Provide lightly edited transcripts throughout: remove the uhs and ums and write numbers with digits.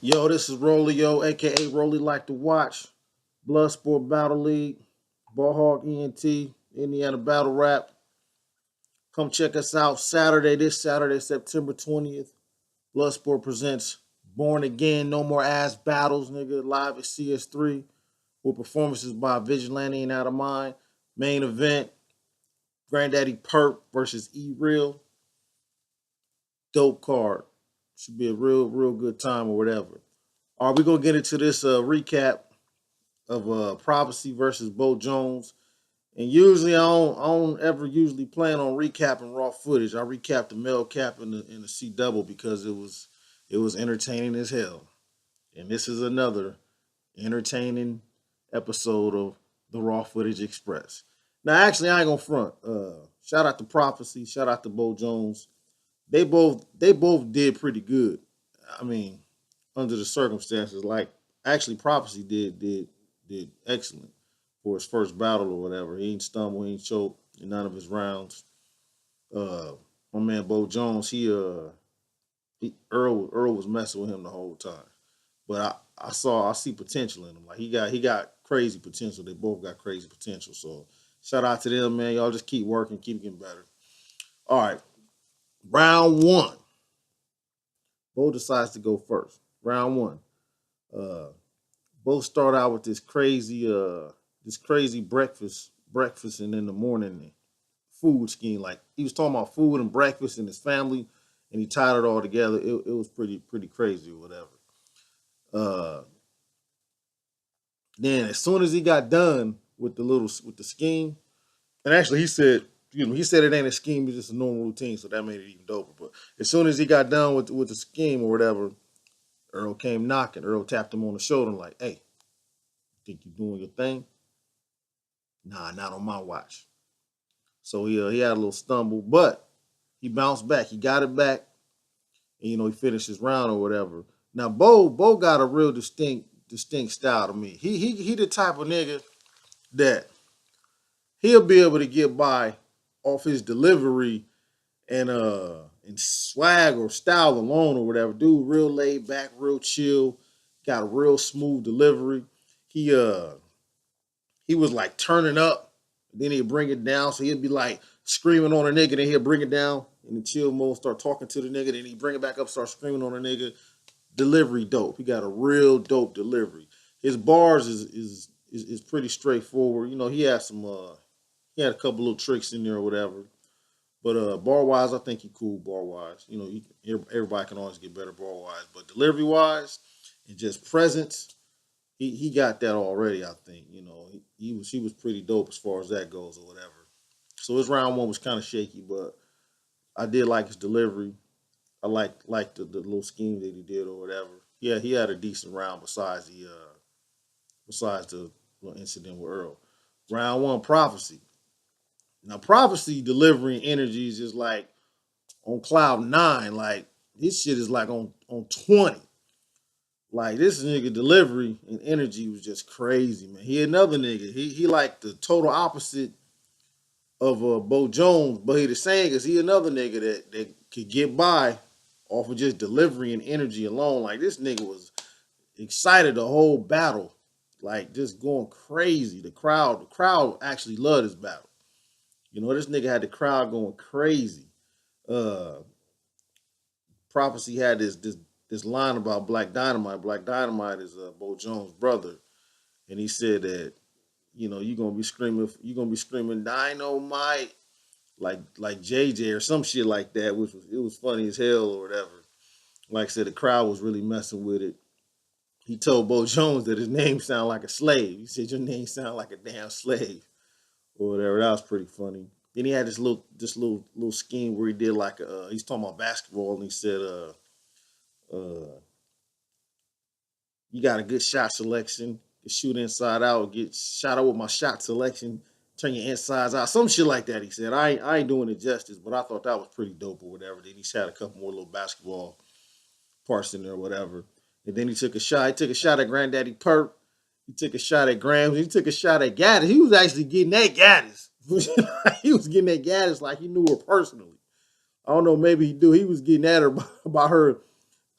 Yo, this is Rolio, aka Rolly Like to Watch, Bloodsport Battle League, Ballhawk ENT, Indiana Battle Rap. Come check us out this Saturday, September 20th. Bloodsport presents Born Again, No More Ass Battles, nigga, live at CS3 with performances by Vigilante and Out of Mind. Main event, Granddaddy Perp versus E Real. Dope card. Should be a real good time or whatever. All right, we're going to get into this recap of Profecy versus Bo Jones. And usually I don't ever usually plan on recapping raw footage. I recap the male cap in the C double because it was entertaining as hell. And this is another entertaining episode of the Raw Footage Express. Now actually I ain't gonna front. Shout out to Profecy, shout out to Bo Jones. They both did pretty good. I mean, under the circumstances, like actually Profecy did excellent for his first battle or whatever. He ain't stumble, he ain't choke in none of his rounds. Uh, my man Bo Jones, Earl was messing with him the whole time, but I see potential in him. Like he got crazy potential. They both got crazy potential. So shout out to them, man. Y'all just keep working, keep getting better. All right, round one. Bo decides to go first. Round one. Uh, Both start out with this crazy breakfast and in the morning food scheme. Like he was talking about food and breakfast and his family, and he tied it all together. It was pretty crazy or whatever. Uh, then as soon as he got done with the scheme, and actually he said it ain't a scheme, it's just a normal routine, so that made it even doper. But as soon as he got done with the scheme or whatever, Earl came knocking. Earl tapped him on the shoulder and like, "Hey, think you doing your thing? Nah, not on my watch." So he had a little stumble, but he bounced back. He got it back, and he finished his round or whatever. Now Bo got a real distinct style to me. He the type of nigga that he'll be able to get by off his delivery and swag or style alone or whatever. Dude, real laid back, real chill, got a real smooth delivery. He uh he was like turning up, then he'd bring it down. So he'd be like screaming on a nigga, then he'd bring it down in the chill mode, start talking to the nigga, then he'd bring it back up, start screaming on a nigga. Delivery dope. He got a real dope delivery. His bars is pretty straightforward. He had a couple little tricks in there or whatever. But bar wise, I think he cool bar wise. Everybody can always get better bar wise. But delivery wise and just presence, he got that already. I think he was pretty dope as far as that goes or whatever. So his round one was kind of shaky, but I did like his delivery. I like the little scheme that he did or whatever. Yeah, he had a decent round besides the little incident with Earl. Round one, Prophecy. Now Prophecy delivering energy is just like on cloud nine. Like his shit is like on 20. Like this nigga delivery and energy was just crazy, man. He another nigga. He like the total opposite of Bo Jones, but he the same because he another nigga that could get by off of just delivery and energy alone. Like this nigga was excited the whole battle, like just going crazy. The crowd actually loved this battle. This nigga had the crowd going crazy. Uh, Prophecy had this line about Black Dynamite. Black Dynamite is Bo Jones' brother, and he said that you're gonna be screaming Dynamite like JJ or some shit like that, which was funny as hell or whatever. Like I said, the crowd was really messing with it. He told Bo Jones that his name sounded like a slave. He said your name sounded like a damn slave or whatever. That was pretty funny. Then he had this little scheme where he did like he's talking about basketball and he said you got a good shot selection, you shoot inside out, get shot out with my shot selection, turn your insides out, some shit like that. He said I ain't doing it justice, but I thought that was pretty dope or whatever. Then he had a couple more little basketball parts in there or whatever. And then he took a shot. He took a shot at Granddaddy Perp. He took a shot at Grams. He took a shot at Gaddis. He was actually getting at Gaddis. He was getting at Gaddis like he knew her personally. I don't know, maybe he do. He was getting at her about her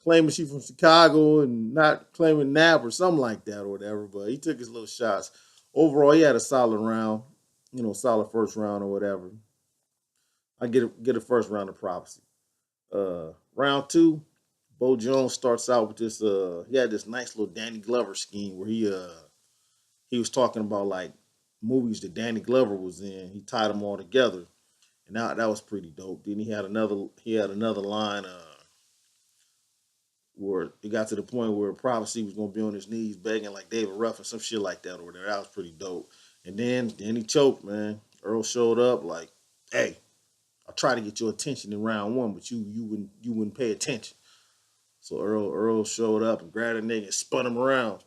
claiming she from Chicago and not claiming Nap or something like that or whatever. But he took his little shots. Overall, he had a solid round, solid first round or whatever. I get a first round of prophecy. Round two, Bo Jones starts out with this. He had this nice little Danny Glover scheme where he was talking about like movies that Danny Glover was in. He tied them all together, and that was pretty dope. Then he had another line where it got to the point where Prophecy was gonna be on his knees begging like David Ruff or some shit like that or whatever. That was pretty dope. And then he choked, man. Earl showed up like, hey, I tried to get your attention in round one, but you wouldn't pay attention. So Earl showed up and grabbed a nigga and spun him around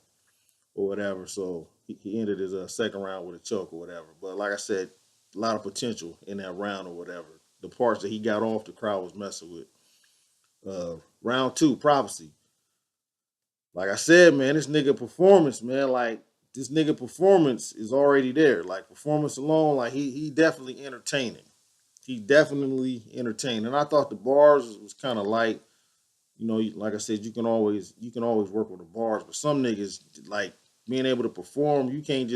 or whatever. So he ended his second round with a choke or whatever. But like I said, a lot of potential in that round or whatever. The parts that he got off, the crowd was messing with. Round two, Prophecy. Like I said, man, this nigga performance, man, like this nigga performance is already there. Like performance alone, like he definitely entertaining. He definitely entertained. And I thought the bars was kind of light. Like I said, you can always work with the bars, but some niggas like being able to perform, you can't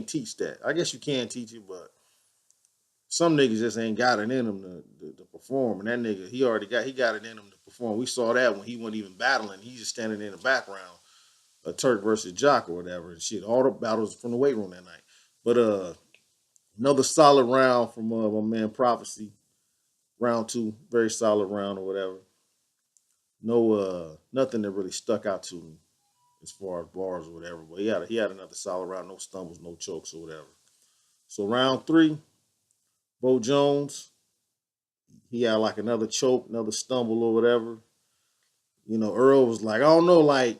teach that. I guess you can teach it, but some niggas just ain't got it in them to perform. And that nigga, he got it in him to perform. We saw that when he wasn't even battling. He just standing in the background, a Turk versus Jock or whatever and shit. All the battles from the weight room that night. But another solid round from my man Prophecy. Round two, very solid round or whatever. No, nothing that really stuck out to me as far as bars or whatever. But he had another solid round, no stumbles, no chokes or whatever. So round three, Bo Jones, he had like another choke, another stumble or whatever. Earl was like, I don't know, like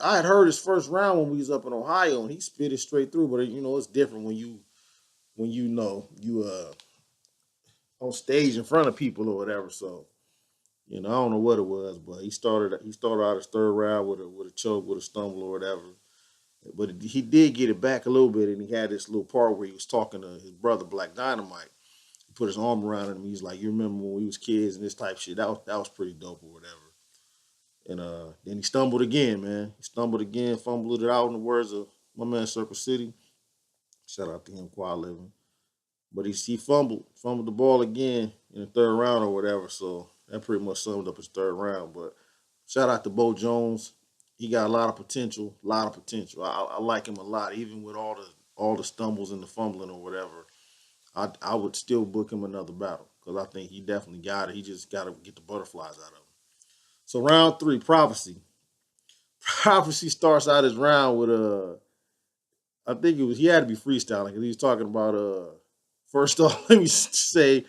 I had heard his first round when we was up in Ohio, and he spit it straight through. But it's different when you on stage in front of people or whatever. So I don't know what it was, but he started out his third round with a choke, with a stumble or whatever. But he did get it back a little bit, and he had this little part where he was talking to his brother Black Dynamite. He put his arm around him. He's like, "You remember when we was kids and this type of shit?" That was pretty dope or whatever. And then he stumbled again, man. He stumbled again, fumbled it out in the words of my man Circle City. Shout out to him, Quad Living. But he fumbled the ball again in the third round or whatever. So that pretty much summed up his third round. But shout out to Bo Jones. He got a lot of potential. A lot of potential. I like him a lot, even with all the stumbles and the fumbling or whatever. I would still book him another battle because I think he definitely got it. He just got to get the butterflies out of him. So round three, Prophecy. Prophecy starts out his round with I think he had to be freestyling because he was talking about first off, let me say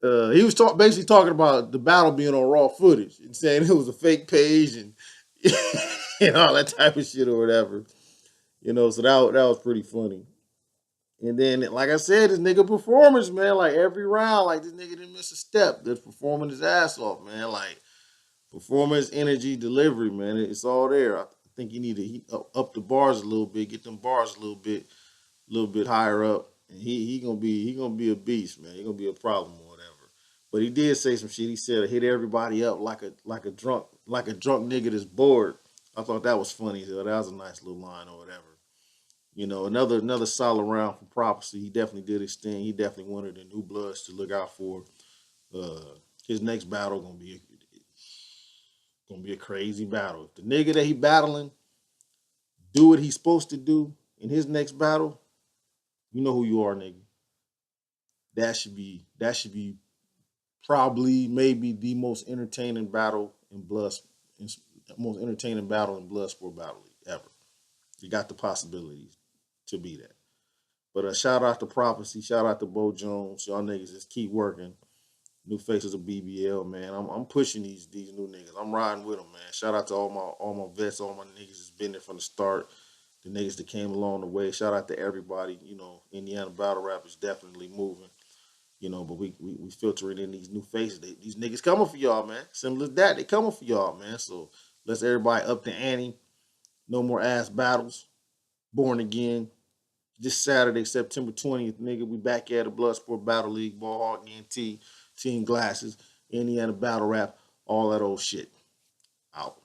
he was basically talking about the battle being on raw footage and saying it was a fake page and and all that type of shit or whatever. So that was pretty funny. And then, like I said, this nigga performance, man, like every round, like this nigga didn't miss a step. Just performing his ass off, man. Like performance, energy, delivery, man. It's all there. I think you need to up the bars a little bit, get them bars a little bit higher up, and he gonna be a beast, man. He gonna be a problem or whatever. But he did say some shit. He said hit everybody up like a drunk nigga that's bored. I thought that was funny. So that was a nice little line or whatever. Another solid round for Prophecy. He definitely did his thing. He definitely wanted the new bloods to look out for. His next battle gonna be a crazy battle. If the nigga that he battling do what he's supposed to do in his next battle, you know who you are, nigga. That should be probably maybe the most entertaining battle in most entertaining battle in Bloodsport Battle League ever. You got the possibilities to be that. But shout out to Prophecy, shout out to Bo Jones. Y'all niggas just keep working. New faces of BBL, man. I'm pushing these new niggas. I'm riding with them, man. Shout out to all my vets, all my niggas that's been there from the start. The niggas that came along the way. Shout out to everybody. Indiana battle rap is definitely moving. But we filtering in these new faces. These niggas coming for y'all, man. Simple as that. They coming for y'all, man. So let's everybody up to ante. No more ass battles. Born again. This Saturday, September 20th, nigga, we back at the Bloodsport Battle League, Ball Hawk, ENT, Team Glasses, Indiana Battle Rap, all that old shit. Out.